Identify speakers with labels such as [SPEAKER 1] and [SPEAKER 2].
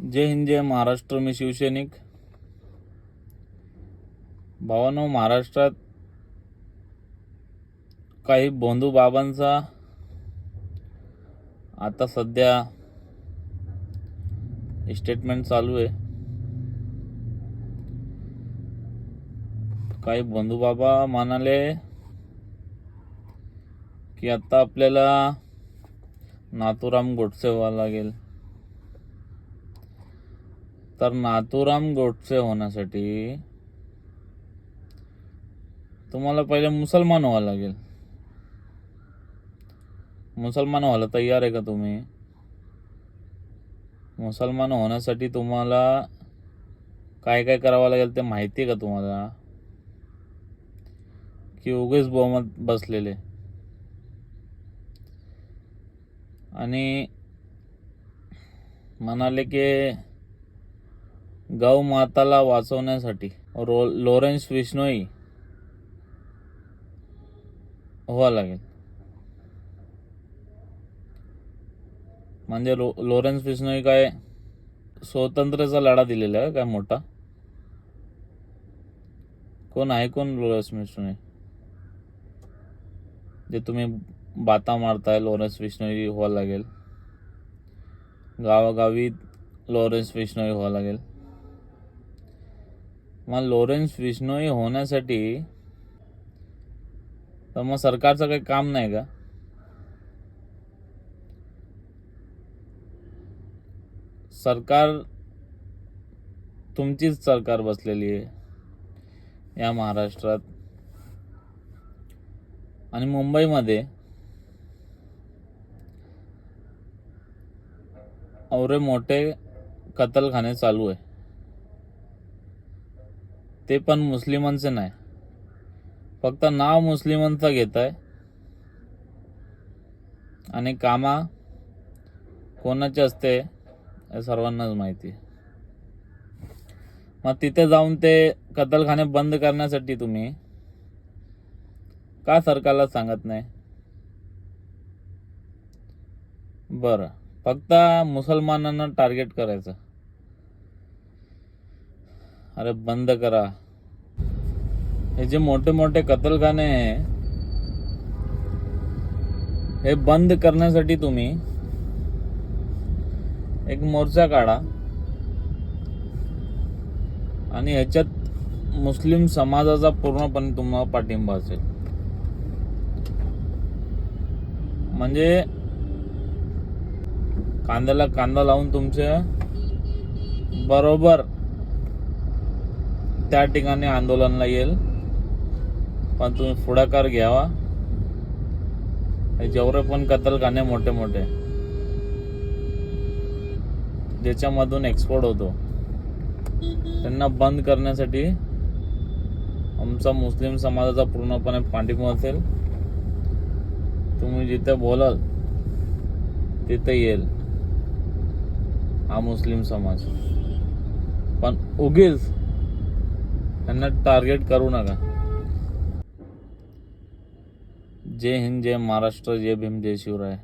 [SPEAKER 1] जय हिंद, जय महाराष्ट्र. मी शिवसैनिक. भावांनो, महाराष्ट्रात काही भोंदू बाबांचा आता सध्या स्टेटमेंट चालू आहे. काही भोंदू बाबा म्हणाले की आता आपल्याला नाथूराम गोडसे व्हावं लागेल. तर नाथूराम गोडसे होण्यासाठी तुम्हाला पहिले मुसलमान व्हावं लागेल. मुसलमान व्हायला तयार आहे का तुम्ही? मुसलमान होण्यासाठी तुम्हाला काय काय करावं लागेल ते माहिती आहे का तुम्हाला? की उगेच बहुमत बसलेले आणि म्हणाले की गौ माताला वाचवण्यासाठी लॉरेन्स बिश्नोई व्हावं लागेल. म्हणजे लॉरेन्स बिश्नोई काय स्वातंत्र्याचा लढा दिलेला आहे काय मोठा? कोण आहे कोण लॉरेन्स बिश्नोई? जे तुम्ही बाता मारताय लॉरेन्स बिश्नोई व्हावं लागेल. गावागावी लॉरेन्स बिश्नोई व्हावं लागेल. मग लॉरेन्स बिश्नोई होण्यासाठी तर मग सरकारचं काही काम नाही का? सरकार तुमचीच सरकार बसलेली आहे या महाराष्ट्रात. आणि मुंबईमध्ये एवढे मोठे कत्तलखाने चालू आहे, ते पण मुस्लिमांचे नाही. फक्त नाव मुस्लिमांचं घेत आहे आणि कामा कोणाचे असते हे सर्वांनाच माहिती आहे. मग तिथे जाऊन ते कत्तलखाने बंद करण्यासाठी तुम्ही का सरकारला सांगत नाही? बरं, फक्त मुसलमानांना टार्गेट करायचं. अरे बंद करा. हे जे मोठे मोठे कत्तलखाने आहे हे बंद करण्यासाठी तुम्ही एक मोर्चा काढा आणि ह्याच्यात मुस्लिम समाजाचा पूर्णपणे तुम्हाला पाठिंबा असेल. म्हणजे कांद्याला कांदा लावून तुमच्या बरोबर त्या ठिकाणी आंदोलनाला येईल. पण तुम्ही पुढाकार घ्यावा. जेवढे पण कत्तलखाने मोठे मोठे ज्याच्यामधून एक्सपोर्ट होतो त्यांना बंद करण्यासाठी आमचा मुस्लिम समाजाचा पूर्णपणे पाठिंबा असेल. तुम्ही जिथे बोलाल तिथे येईल हा मुस्लिम समाज. पण उगीच त्यांना टार्गेट करू नका. जय हिंद, जय महाराष्ट्र, जय भीम, जय शिवराय.